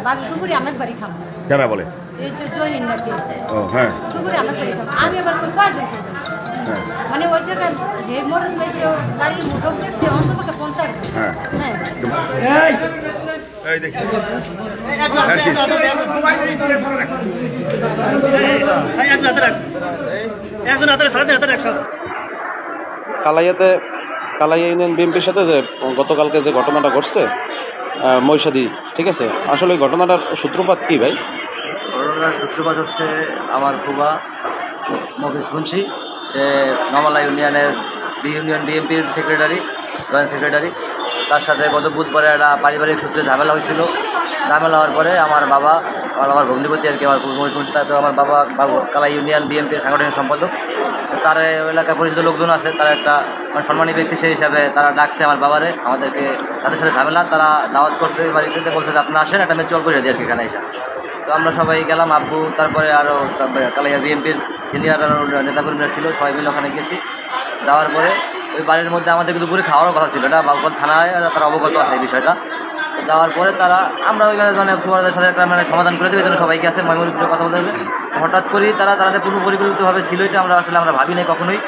ভাবি দুপুরে আমার বাড়ি খাবো কেন বলে এই যে জয়নিন নাকি ও হ্যাঁ দুপুরে আমার বাড়ি খাবো আমি আবার কোন কয়জন করবো মানে ওই জায়গায় যে মরণ হয়েছে গাড়ি মোটর দেখছে অন্তপক্ষে 50 হ্যাঁ হ্যাঁ এই দেখি কালাইয়া ইউনিয়ন বিএনপির সাথে যে গতকালকে যে ঘটনাটা ঘটছে মহিষাদী, ঠিক আছে, আসলে এই ঘটনাটার সূত্রপাত কী ভাই? ঘটনার সূত্রপাত হচ্ছে আমার ফুবা মফিজ মুন্সি, সে নমালা ইউনিয়নের ইউনিয়ন বিএনপির সেক্রেটারি, জয়েন্ট সেক্রেটারি। তার সাথে গত বুধবারে একটা পারিবারিক সূত্রে ঝামেলা হয়েছিল। ঝামেলা হওয়ার পরে আমার বাবার ভগ্নিপতি আর কি, আমার মফিজ মুন্সি, তো আমার বাবা কালাই ইউনিয়ন বিএনপির সাংগঠনিক সম্পাদক। তার এলাকায় পরিচিত লোকজন আছে, তারা একটা সম্মানী ব্যক্তি সেই হিসাবে তারা ডাকছে আমার বাবারে, আমাদেরকে তাদের সাথে ঝামেলা, তারা দাওয়াত করছে বাড়িতে, বলছে যে আপনারা আসেন, একটা মিউচুয়াল করে দিই আর কি এখানে এসে। তো আমরা সবাই গেলাম, আব্বু, তারপরে আরও কালাইয়া বিএনপির সিনিয়র নেতাকর্মীরা ছিল, সবাই মিলে ওখানে গেছি। যাওয়ার পরে ওই বাড়ির মধ্যে আমাদের কিন্তু দুপুরে খাওয়ারও কথা ছিল, এটা বাবুগঞ্জ থানায় তারা অবগত আছে এই বিষয়টা। যাওয়ার পরে আমরা ওইখানে মানে ফুয়ারদের সাথে একটা মানে সমাধান করে দেবে, এই জন্য সবাইকে আছে ময়মুর কথা বলতে হবে। হঠাৎ করেই তারা যে পূর্ব পরিকল্পিতভাবে ছিল, এটা আমরা ভাবি নাই কখনোই।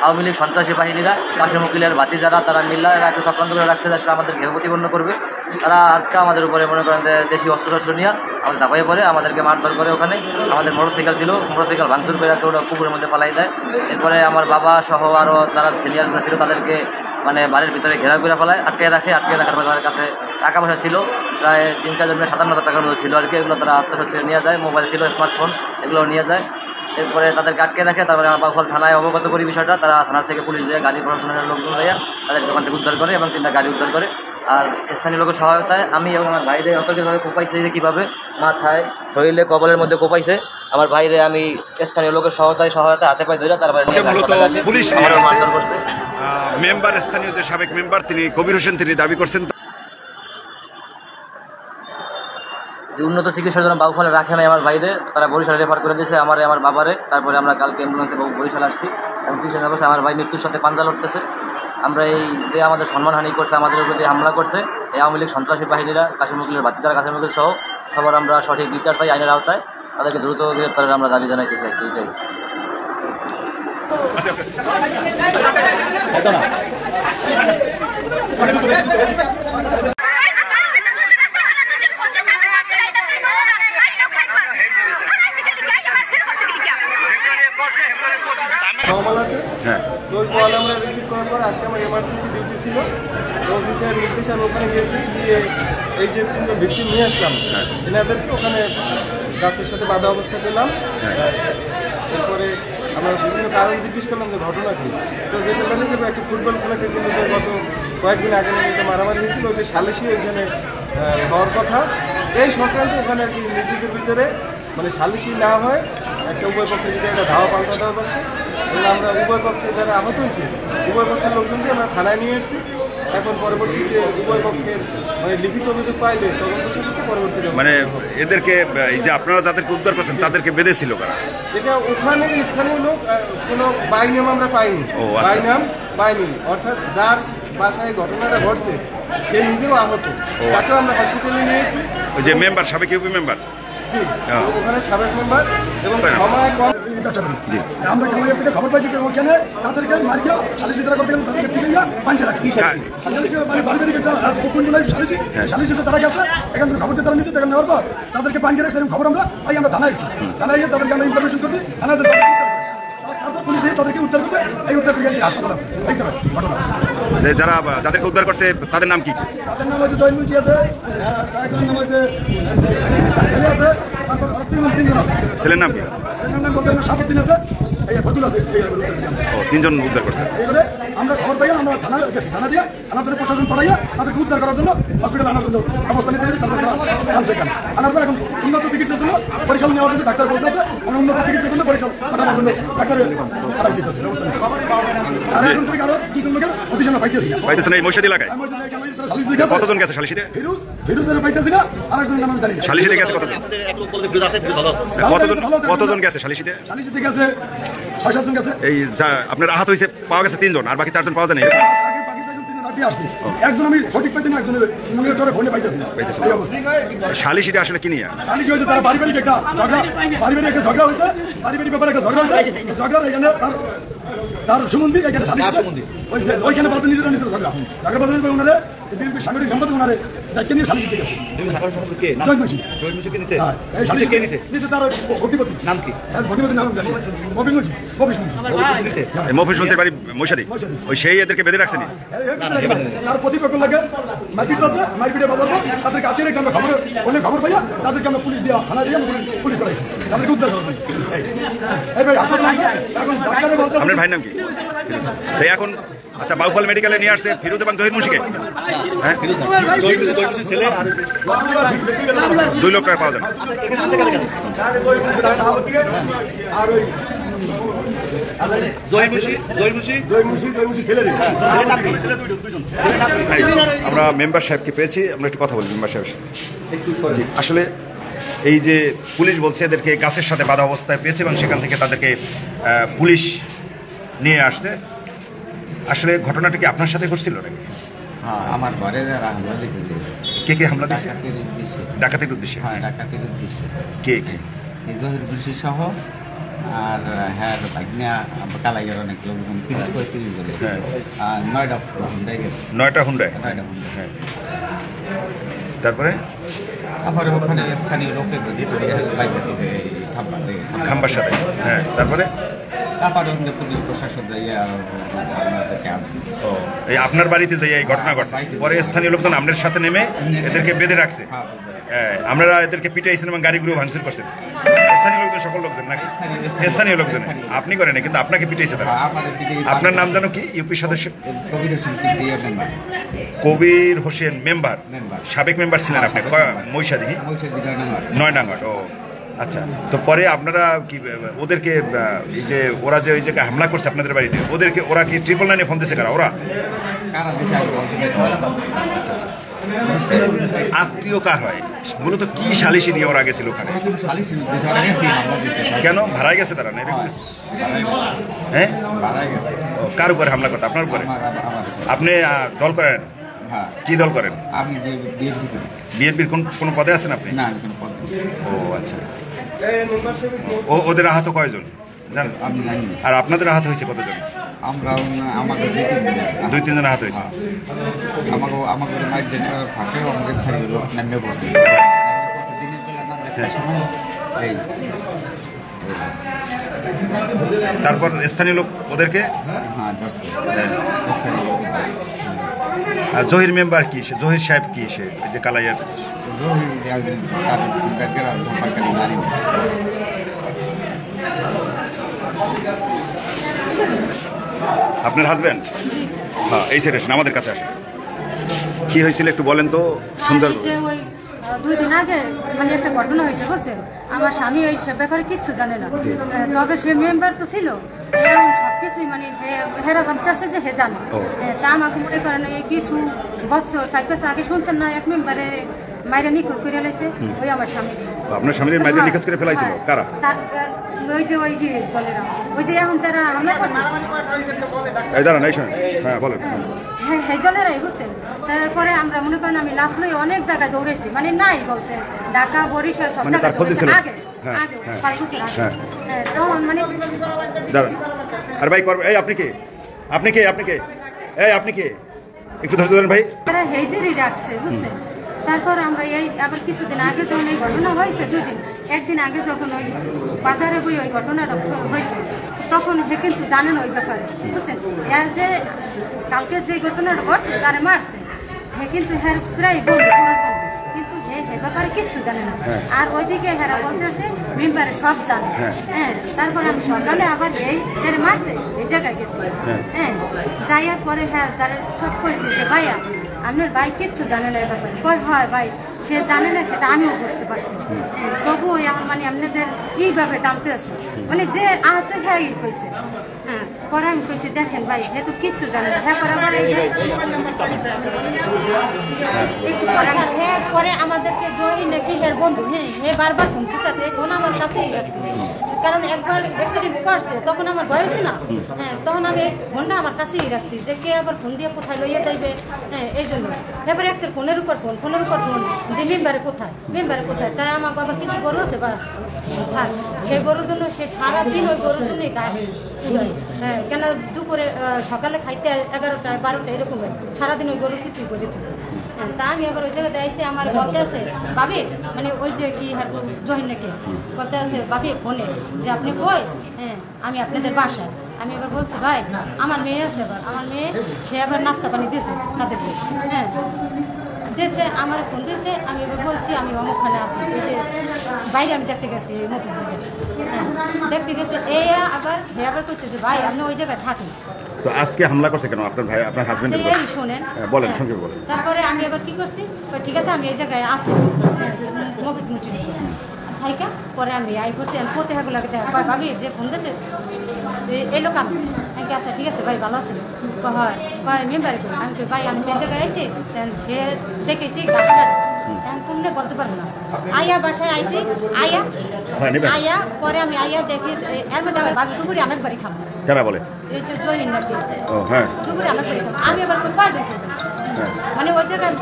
আওয়ামী লীগ সন্ত্রাসী বাহিনীরা, কাশেম উকিলের বাতি যারা, তারা মিল্লা এরা একটা চক্রান্ত করে রাখছে একটা আমাদের ঘেউ প্রতিপন্ন করবে। তারা আজকে আমাদের উপরে মনে করেন দেশি অস্ত্রশস্ত্র নিয়ে আমাদের ধাপাই পরে আমাদেরকে মারধর করে। ওখানে আমাদের মোটরসাইকেল ছিল, মোটরসাইকেল ভাঙচুর করে ওটা পুকুরের মধ্যে পালাই দেয়। এরপরে আমার বাবা সহ আরও যারা সিনিয়ররা ছিল তাদেরকে মানে বাড়ির ভিতরে ঘেরাও করে ফেলায়, আটকে রাখার পরে তাদের কাছে টাকা পয়সা ছিল প্রায় 3-4 57,000 টাকার মতো ছিল আর কি। এগুলো তারা আত্মসাৎ করে নিয়ে যায়, মোবাইল ছিল, স্মার্টফোন, এগুলো নিয়ে যায়। এরপরে তাদেরকে আটকে রাখে। তারপরে আমার বাবুফল থানায় অবগত করি বিষয়টা। তারা থানার থেকে পুলিশ দিয়ে গাড়ি প্রশাসনের লোকজন দেয়া তাদের দোকান থেকে উদ্ধার করে এবং 3টা গাড়ি উদ্ধার করে। আর স্থানীয় লোকের সহায়তায় আমি এবং আমার ভাইরে অতর্কিতভাবে কোপাইছে, যে কীভাবে মাথায়, শরীরে, কবলের মধ্যে কোপাইছে। আমার ভাইরে আমি স্থানীয় লোকের সহায়তায় হাতে পায়ে ধরে তারপরে নিয়ে পুলিশ মারধর করতে। মেম্বার, স্থানীয় যে সাবেক মেম্বার তিনি কবির হোসেন, তিনি দাবি করছেন যে উন্নত চিকিৎসার জন্য বাবুফলে রাখে নাই আমার ভাইদের, তারা বরিশালে রেফার করে দিয়েছে আমার বাবারে। তারপরে আমরা কালকে অ্যাম্বুলেন্সে বরিশাল আসছি এবং চিকিৎসা করছে। আমার ভাই মৃত্যুর সাথে পাঞ্জা লড়তেছে। আমরা এই যে আমাদের সম্মানহানি করছে, আমাদের উপর দিয়ে হামলা করছে এই আওয়ামী লীগ সন্ত্রাসী বাহিনীরা, কাশেম উকিলের বাতিদার, কাশেম উকিল সহ সবার আমরা সঠিক বিচার চাই আইনের আওতায়। তাদেরকে দ্রুত গ্রেপ্তারের আমরা দাবি জানাইতে চাই। এইটাই। ওই কল আমরা রিসিভ করার পর আজকে আমার এমার্জেন্সি ডিউটি ছিল, ওসি স্যার নির্দেশে আমি ওখানে গিয়েছি, গিয়ে এই যে 3জন ভিকটিম নিয়ে আসলাম, এনাদেরকে ওখানে গাছের সাথে বাধা অবস্থা পেলাম। এরপরে আমরা বিভিন্ন কারণ জিজ্ঞেস করলাম যে ঘটনা কী। তো যেটা জানি যে একটা ফুটবল খেলা থেকে গত কয়েকদিন আগে যেটা মারামারি হয়েছিল, ওই যে সালিশি ওইখানে হওয়ার কথা, এই সংক্রান্ত ওখানে আর কি নিজেদের ভিতরে মানে সালিশি না হয় একটা উভয় পক্ষের ভিতরে একটা ধাওয়া পাল্টা দেওয়া করছে। এবং আমরা উভয় পক্ষে যারা আহত হয়েছে উভয় পক্ষের লোকজনকে আমরা থানায় নিয়ে এসেছি। এখন পরবর্তীতে উভয় পক্ষের মানে লিখিত অভিযোগ পাইলে তদন্ত সাপেক্ষে পরবর্তীতে মানে এদেরকে এই যে আপনারা যাদেরকে উদ্ধার করছেন তাদেরকে বেঁধেছিল কারা? এটা ওখানে স্থানীয় লোক, কোনো বাইনাম আমরা পাইনি, বাইনাম পাইনি, অর্থাৎ যার বাসায় ঘটনাটা ঘটছে সে নিজেও আহত, তাকেও আমরা হসপিটালে নিয়ে এসেছি। ওই যে মেম্বার, সাবেক ইউপি মেম্বার, জি ওখানে সাবেক মেম্বার এবং সময় কম। আমরা কালাইয়া থেকে খবর পাইছি যে ওখানে তাদেরকে মারিয়া সালিশি যারা করতে গেলে তাদেরকে পিটাইয়া পাঞ্জা রাখছি। মানে পারিবারিক একটা কোনগুলাই সালিশিতে তারা গেছে, এখান থেকে খবর দিয়ে তারা নিচ্ছে, এখানে নেওয়ার পর তাদেরকে পাঞ্জা রাখছে এরকম খবর আমরা পাই। আমরা থানায় এসেছি, থানায় গিয়ে তাদেরকে আমরা ইনফরমেশন করছি, থানায় তারপর পুলিশ তাদেরকে উদ্ধার করছে। এই উদ্ধার থেকে হাসপাতাল আছে এই ঘটনা। যারা যাদেরকে উদ্ধার করছে তাদের নাম কি? তাদের নাম হচ্ছে জয়নুল আছে, নাম হচ্ছে ছেলে আছে, তারপর 3জন আছে। ছেলের নাম কি? ছেলের নাম বলতে সাবুদ্দিন আছে, এই ফতুল আছে। 3জন উদ্ধার করছে। এইবারে আমরা খবর পাই, আমরা থানা গেছি, থানা দিয়ে থানা ধরে প্রশাসন পাঠাইয়া তাদেরকে উদ্ধার করার জন্য হসপিটাল আনার জন্য ব্যবস্থা নিতে গেছি। তারপর সেখানে আনার পর এখন উন্নত চিকিৎসার জন্য বরিশাল নেওয়ার জন্য ডাক্তার বলতে আছে, আমরা উন্নত চিকিৎসার জন্য বরিশাল পাঠানোর জন্য ডাক্তার পাঠাই দিতেছে ব্যবস্থা নিচ্ছে। আর এখন থেকে আরো 2জন লোকের অভিযান পাইতেছি না, এই মহিষাদী এলাকায় কতজন গেছে সালিশিতে? ফিরুজের পাইতেছি না, আরেকজন নাম জানি না। সালিশিতে গেছে কতজন গেছে সালিশিতে? সালিশিতে গেছে 6-7 জন গেছে। এই আপনার আহত হয়েছে পাওয়া গেছে 3জন, আর বাকি 4জন পাওয়া যায়নি। চারটি আসছে, একজন আমি সঠিক পাইছি না, একজনের মনিটরে ফোনে পাইতেছি না, এই অবস্থা। সালিশিটা আসলে কি নিয়ে? সালিশি হয়েছে তারা পারিবারিক একটা ঝগড়া, পারিবারিক একটা ঝগড়া হয়েছে, পারিবারিক ব্যাপারে একটা ঝগড়া হয়েছে, এই ঝগড়ার এখানে তার সুমন্দি এখানে সালিশ ওইখানে বলতে নিজেরা ঝগড়া বাজানি করে ওনারে বিএনপির সাংগঠনিক সম্পাদক ওনারে দায়িত্ব নিয়ে সালিশ দিতে গেছে। মফিজ মুন্সির বাড়ি মহিষাদী, ওই সেই এদেরকে বেঁধে রাখছেন। তার প্রতিপক্ষ লাগে মারপিট আছে, মারপিটে বাজাবো তাদেরকে আজকে রেখে আমরা খবর পাইয়া তাদেরকে আমরা পুলিশ দিয়া থানা দিয়ে পুলিশ পাঠাইছি, তাদেরকে উদ্ধার করবেন। এই ভাই হাসপাতালে এখন ডাক্তারে বলতে আপনার ভাইয়ের নাম কি? এখন আচ্ছা, বাউফল মেডিকেলে নিয়ে আসছে ফিরোজ এবং জহির মুন্সিকে। হ্যাঁ, 2 লক্ষ টাকা পাওয়া যাবে। আমরা মেম্বার সাহেবকে পেয়েছি, আমরা একটু কথা বলি মেম্বার সাহেবের সাথে। আসলে এই যে পুলিশ বলছে এদেরকে গাছের সাথে বাধা অবস্থায় পেয়েছে এবং সেখান থেকে তাদেরকে পুলিশ নিয়ে আসছে, আসলে ঘটনাটা কি আপনার সাথে ঘটছিল নাকি? হ্যাঁ, আমার ঘরে যারা হামলা দিয়েছে। কে কে হামলা দিয়েছে? ডাকাতির উদ্দেশ্যে। ডাকাতির উদ্দেশ্যে? হ্যাঁ, ডাকাতির উদ্দেশ্যে। কে কে? এই জহির মুন্সি সহ আর হ্যাঁ ভাগ্না কালাইয়ের অনেক লোকজন 30-35 বলে। হ্যাঁ। আর 9টা হুন্ডায় গেছে। 9টা হুন্ডায়? 9টা হুন্ডায়। হ্যাঁ। তারপরে তারপরে ওখানে স্থানীয় লোকের বাইরে দিয়েছে এই খাম্বার সাথে। হ্যাঁ, তারপরে তারপরে ওখানে পুলিশ প্রশাসন আমাদেরকে আনছে। ও, এই আপনার বাড়িতে যে এই ঘটনা ঘটছে, পরে স্থানীয় লোকজন আপনার সাথে নেমে এদেরকে বেঁধে রাখছে। আপনারা এদেরকে পিটাইছেন এবং গাড়িগুলো ভাঙচুর করছেন। স্থানীয় লোকজন, সকল লোকজন নাকি? স্থানীয় লোকজন। আপনি করেন কিন্তু আপনাকে পিটাইছে তারা। আপনার নাম জানো কি? ইউপি সদস্য কবির হোসেন মেম্বার, সাবেক মেম্বার ছিলেন আপনি মহিষাদী 9 নাঙ্গট। ও আচ্ছা, তো পরে আপনারা কি ওদেরকে এই যে ওরা যে ওই জায়গায় হামলা করছে আপনাদের বাড়িতে, ওদেরকে ওরা কি 999 ফোন দিয়েছে? কারা ওরা? আত্মীয় কার হয়? মূলত কি সালিশি নিয়ে ওরা গেছিল ওখানে? কেন ভাড়ায় গেছে তারা? হ্যাঁ, কার উপরে হামলা করতে? আপনার উপরে? আপনি দল করেন? কি দল করেন? বিএনপির কোন পদে আছেন আপনি? ও আচ্ছা। ওদের আহত কয়জন জানেন? আর আপনাদের আহত হয়েছে কতজন? আমরা আমাকে 2-3 জন আহত হয়েছে। আমাকে মাইক থাকে, আমাকে স্থানীয় লোক নামে বসে দিনের বেলা না দেখার সময়। তারপর স্থানীয় লোক ওদেরকে? হ্যাঁ, ধরছে। আর জহির মেম্বার কি? জহির সাহেব কি? সে এই যে কালাইয়ার আপনার হাজবেন্ড? হ্যাঁ, এই সেকশন আমাদের কাছে আসে। কি হয়েছিল একটু বলেন তো সুন্দর। ওই 2 দিন আগে মানে একটা ঘটনা হয়েছে বুঝছেন, আমার স্বামী এই ব্যাপারে কিচ্ছু জানে না, তবে সে মেম্বার তো ছিল, এরকম সব কিছুই মানে হেরা ভাবতেছে যে হে জানে। তা আমাকে মনে করেন এই কিছু বছর 4-5 আগে শুনছেন না, এক মেম্বারে মাইরা নিখোঁজ করে ফেলেছে, ওই আমার স্বামী। আপনার স্বামীর মাইরা নিখোঁজ করে ফেলাইছিল? কারা? ওই যে দলেরা, ওই যে এখন যারা হামলা করছে। এই দাঁড়ান, এই শোনেন। হ্যাঁ বলেন। হ্যাঁ, এই দলেরাই বুঝছেন। তারপরে আমরা মনে করেন আমি লাশ লই অনেক জায়গায় দৌড়েছি, মানে নাই বলতে ঢাকা, বরিশাল সব জায়গায় দৌড়েছি। আগে 5 বছর আগে তখন মানে দাঁড়ান। আর ভাই এই আপনি কে? আপনি কে? আপনি কে? এই আপনি কে? একটু ধৈর্য ধরেন ভাই। তারা হেজেরই রাখছে বুঝছেন। তারপর আমরা এই আবার কিছুদিন আগে যখন এই ঘটনা হয়েছে, 2 দিন, একদিন আগে যখন ওই বাজারে বই ওই ঘটনাটা হয়েছে, তখন সে কিন্তু জানেন ওই ব্যাপারে বুঝছেন। যে কালকে যে ঘটনাটা ঘটছে, তারা মারছে, হে কিন্তু হ্যাঁ প্রায় বন্ধু, কিন্তু হে ব্যাপারে কিচ্ছু জানে না। আর ওইদিকে হেরা বলতেছে মেম্বারে সব জানে। হ্যাঁ, তারপরে আমি সকালে আবার এই যারা মারছে এই জায়গায় গেছি। হ্যাঁ, যাইয়ার পরে হ্যাঁ তারা সব কইছে যে ভাইয়া আপনার ভাই কিচ্ছু জানে না এই ব্যাপারে। কই হয় ভাই, সে জানে না সেটা আমিও বুঝতে পারছি। তবুও এখন মানে আপনাদের এইভাবে টানতে আছে, মানে যে আহত হ্যাঁ কইছে। হ্যাঁ, পরে আমি কইছি দেখেন ভাই হে তো কিচ্ছু জানে না। হ্যাঁ, পরে আমার এই যে একটু হ্যাঁ পরে আমাদেরকে জয়ী নাকি হের বন্ধু, হ্যাঁ হে বারবার ফোন করছে, ফোন আমার কাছেই রাখছে, কারণ একবার অ্যাক্সিডেন্ট করছে তখন আমার ভয় হয়েছে না। হ্যাঁ, তখন আমি ফোনটা আমার কাছেই রাখছি যে কে আবার ফোন দিয়ে কোথায় লইয়া যাইবে। হ্যাঁ, এই জন্য এবার একসাথে ফোনের উপর ফোন যে মেম্বারে কোথায়, তাই আমাকে আবার কিছু গরু আছে বা ছাড়, সেই গরুর জন্য সে সারাদিন ওই গরুর জন্যই ঘাস উড়ায়। হ্যাঁ, কেন দুপুরে সকালে খাইতে 11টায় 12টায় এরকমের সারাদিন ওই গরুর কিছুই করে থাকে। হ্যাঁ, তা আমি আবার ওই জায়গাতে আইসি, আমার বলতে আছে ভাবি, মানে ওই যে কি জহির নাকি বলতে আছে ভাবি ফোনে যে আপনি কই। হ্যাঁ, আমি আপনাদের বাসায়। আমি এবার বলছি ভাই আমার মেয়ে আছে, এবার আমার মেয়ে সে আবার নাস্তা পানি দিয়েছে তাদেরকে। হ্যাঁ, দিয়েছে, আমার ফোন দিয়েছে। আমি এবার বলছি আমি অমুকখানে আছি, এই যে বাইরে আমি দেখতে গেছি এই মফিজ। হ্যাঁ, দেখতে গেছে এই আবার হে আবার কইছে যে ভাই আপনি ওই জায়গায় থাকেন। তো আজকে হামলা করছে কেন আপনার ভাই, আপনার হাজবেন্ডের উপর? এই শোনেন, বলেন, সংক্ষেপে বলেন। তারপরে আমি এবার কি করছি, ঠিক আছে আমি এই জায়গায় আসি মফিজ মুচি থাইকা। পরে আমি আই করছি, আমি পোতে হাগুলাকে দেখা ভাবি যে ফোন দিয়েছে এই লোক আমি আচ্ছা ঠিক আছে ভাই ভালো আছেন, হয় মেম্বারে করি। আমি ভাই আমি যে জায়গায় আইসি দেখেছি গাছ কোনটা বলতে পারবো না। আয়া বাসায় আইসি, আয়া পরে আমি আয়া দেখি এর মধ্যে আমার ভাবি দুপুরে অনেক বাড়ি খাবো। কারা বলে? এই যে জহির নাকি দুপুরে অনেক বাড়ি খাবো। আমি এবার কয়জন খাবো, মানে ওই জায়গায়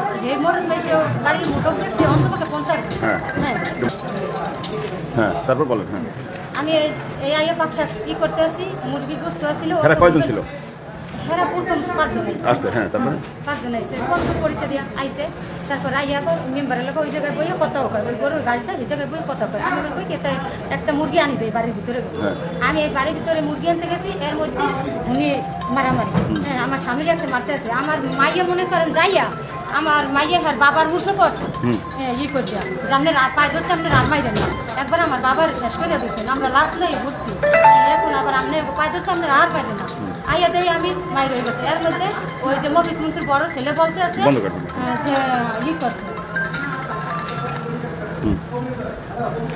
বাড়ির মোটামুটি অন্তপক্ষে 50। হ্যাঁ, হ্যাঁ, তারপর বলেন। হ্যাঁ, আমি এই আইয়া পাকশাক করতে আসি, মুরগির গোস্ত আসছিল। এরা কয়জন ছিল? এরা প্রথম 5 জন আসছে। হ্যাঁ, তারপরে 5 জন আইসে, কত পরিচয় দিয়ে আইসে। তারপর আইয়া মেম্বারের লোক ওই জায়গায় বইয়ে কথাও কয়, ওই গরুর গাড়িতে ওই জায়গায় বই কথা কয়। আমি কই কে একটা মুরগি আনি যাই বাড়ির ভিতরে। আমি এই বাড়ির ভিতরে মুরগি আনতে গেছি, এর মধ্যে উনি মারামারি। হ্যাঁ, আমার স্বামীর কাছে মারতে আছে। আমার মাইয়া মনে করেন যাইয়া আমার মাইয়া আর বাবার মুখে পড়ছে। হ্যাঁ, করছে আপনার পায়ে ধরছে, আপনার আর মাইরে না। একবার আমার বাবার শেষ করে দিচ্ছেন, আমরা লাস্ট লই ঘুরছি। এখন আবার আপনার পায়ে ধরছে, আপনার আর পাইলে না। আইয়া দেয় আমি মাইর হয়ে গেছে। এর মধ্যে ওই যে মফিজ মুন্সির বড় ছেলে বলতে আছে যে করছে।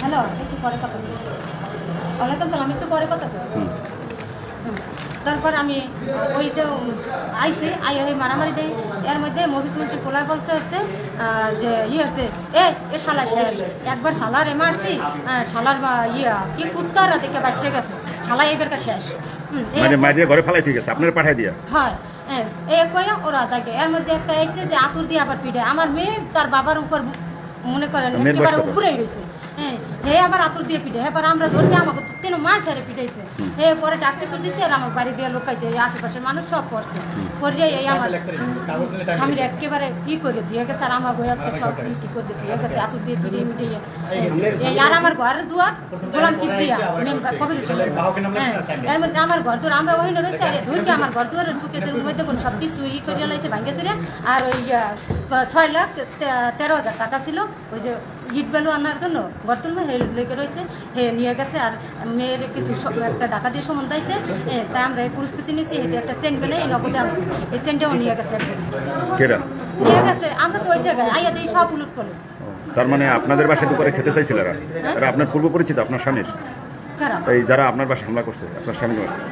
হ্যালো, একটু পরে কথা বলি। আমি একটু পরে কথা বলি। তারপর আমি ওই যে আইসি আইয়া ওই মারামারি দেয়। এর মধ্যে মফিজ মুন্সির পোলা বলতে আছে যে হচ্ছে এ শালা শেষ, একবার শালারে মারছি, শালার কি কুত্তারা দেখে বাচ্চা গেছে, শালা এবারকার শেষ। ঘরে ফেলাই ঠিক আছে, আপনার পাঠাই দিয়া। হ্যাঁ, কয়া ওরা যাকে। এর মধ্যে একটা এসছে যে আতুর দিয়ে আবার পিঠে আমার মেয়ে তার বাবার উপর মনে করেন একেবারে উপরেই রয়েছে। হ্যাঁ, হে আবার আতুর দিয়ে পিঠে। এবার আমরা ধরছি, আমাকে 3 মাস ছেড়ে পিঠাইছে। হে পরে ডাকতে করে দিচ্ছে, আর আমার বাড়ি দিয়ে লোকাইছে, আশেপাশের মানুষ সব করছে। পরে এই আমার স্বামীর একেবারে করে দিয়ে গেছে, আর আমার গোয়াচ্ছে সব কি করে দিয়ে গেছে, আতুর দিয়ে পিঠে মিটিয়ে। আর আমার ঘরের দুয়ার গোলাম কিপ্রিয়া কবির। হ্যাঁ, এর মধ্যে আমার ঘর দুয়ার আমরা ওই রয়েছে, আর ঢুকে আমার ঘর দুয়ারের ঢুকে মধ্যে কোনো সব কিছু করে লাইছে ভাঙ্গে চুরে। আর ওই 6,13,000 টাকা ছিল ওই যে ইট বেলু আনার জন্য বর্তমানে হে লেগে রয়েছে, হে নিয়ে গেছে। আর মেয়ের কিছু একটা টাকা দিয়ে সম্বন্ধ আছে, তাই আমরা এই পরিস্থিতি নিয়েছি। এতে একটা চেন বেলে এই নগদে আনছি, এই চেনটাও নিয়ে গেছে। নিয়ে গেছে, আমরা তো ওই জায়গায় আইয়া দিয়ে সব উলুট করলো। তার মানে আপনাদের বাসায় দুপুরে খেতে চাইছিল এরা? আপনার পূর্ব পরিচিত আপনার স্বামীর? এই যারা আপনার বাসায় হামলা করছে আপনার স্বামীর বাসায়?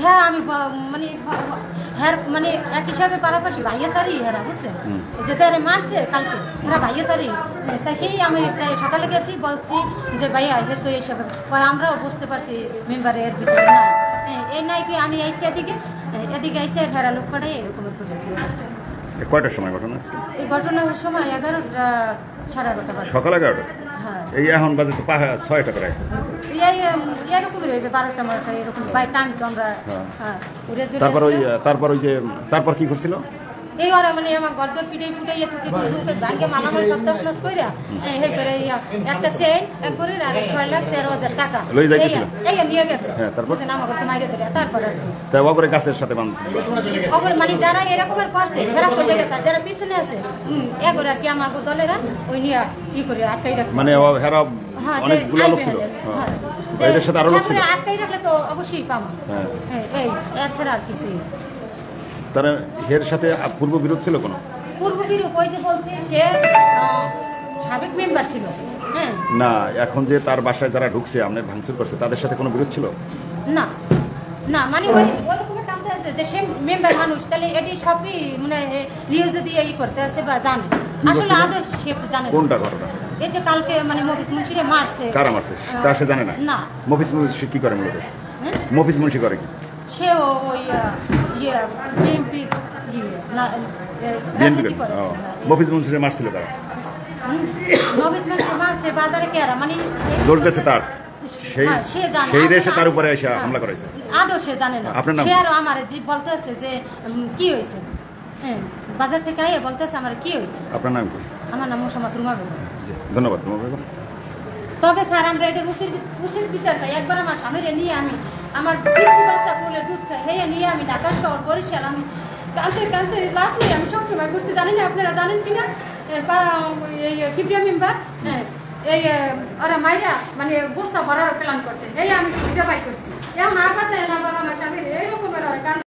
হ্যাঁ, আমি মানে হ্যাঁ মানে এক হিসাবে পাশাপাশি ভাইয়া সারি হেরা বুঝছে যে তারা মারছে কালকে, এরা ভাইয়া সারি। তাই সেই আমি সকালে গেছি, বলছি যে ভাইয়া হে তো এইসব আমরাও বুঝতে পারছি মেম্বারের ভিতরে নাই। এই নাই কি আমি আইসি এদিকে আইসি হেরা লোক পাঠাই এরকমের পদ্ধতি হয়েছে। কয়টার সময় ঘটনা? এই ঘটনার সময় 11টা, সাড়ে 11টা বাজে। সকাল 11টা? হ্যাঁ, এই এখন বাজে তো 6টা প্রায়। এরকমই রয়েছে 12টা মাসে এরকম বাই টাইম তো আমরা। হ্যাঁ, তারপর কি করছিল? এই ওরা মানে আমার গর্দর পিটাই ফুটাইয়া ছুটি ব্যাংকে মালামাল সপ্তাহ মাস কইরা এই করে একটা চেন এক করে আর 6,13,000 টাকা লই যাইতেছিল। এই নিয়ে গেছে। হ্যাঁ, তারপর নামা করতে মাইরে ধরে। তারপর তাই ওগরে গাছের সাথে বাঁধছিল। ওগরে মানে যারা এরকমের করছে এরা চলে গেছে, আর যারা পিছনে আছে এগরে আর কি আমাগো দলেরা ওই নিয়ে করে আটকাই রাখছে। মানে হেরা অনেকগুলো লোক ছিল। হ্যাঁ, এদের সাথে আরো লোক ছিল। আটকাই রাখলে তো অবশ্যই পাবো। হ্যাঁ, এই এছাড়া আর কিছুই। তারা এর সাথে পূর্ব বিরোধ ছিল কোনো? পূর্ব বিরোধ ওই যে বলছে সে সাবেক মেম্বার ছিল। হ্যাঁ না, এখন যে তার বাসায় যারা ঢুকছে আপনার ভাঙচুর করছে তাদের সাথে কোনো বিরোধ ছিল? না না, মানে ওই ওরকমের টানতে আছে যে সে মেম্বার মানুষ, তাহলে এটি সবই মানে নিউজে দিয়ে ই করতে আছে বা জানে, আসলে করছিল? আদৌ সে জানে না। কোনটা ঘটনা? এই যে কালকে মানে মফিজ মুন্সিরে মারছে। কারা মারছে তা সে জানে না? না। মফিজ মুন্সি কি করে মূলত? হ্যাঁ? মফিজ মুন্সি করে কি? সেও ওই বিএনপি না বিএনপি রাজনীতি করে। মফিজ মুন্সিরে মারছিল কারা? মফিজ মুন্সি মারছে বাজারে কেরা, মানে দোষ দিয়েছে তার? সেই হ্যাঁ, সে জানে। সেই রেশে তার উপরে এসে হ্যাঁ। হামলা করেছে। আদৌ সে জানে না। আপনার নাম সে কি? আরো আমার যে বলতেছে যে কি হয়েছে, হ্যাঁ বাজার থেকে আইয়ে বলতেছে আমার কি হয়েছে। আপনার নাম কি? আমার নাম মোসাম্মদ রুমা বেগম। জি, ধন্যবাদ রুমা বেগম। তবে স্যার আমরা এটা উচিত বিচার চাই। একবার আমার স্বামীরে নিয়ে আমি আমার পিসি বাচ্চা কোলে দুধ খাই হেয়ে নিয়ে আমি ঢাকা শহর বরিশাল আমি কাঁদতে কাঁদতে লাস্ট নিয়ে আমি সবসময় ঘুরতে জানি না, আপনারা জানেন কিনা এই কিবরিয়া মেম্বার, হ্যাঁ এই ওরা মাইরা মানে বস্তা ভরার প্ল্যান করছে, এই আমি খুঁজে বাই করছি। এখন আবার আমার স্বামীর এইরকমের কাণ্ড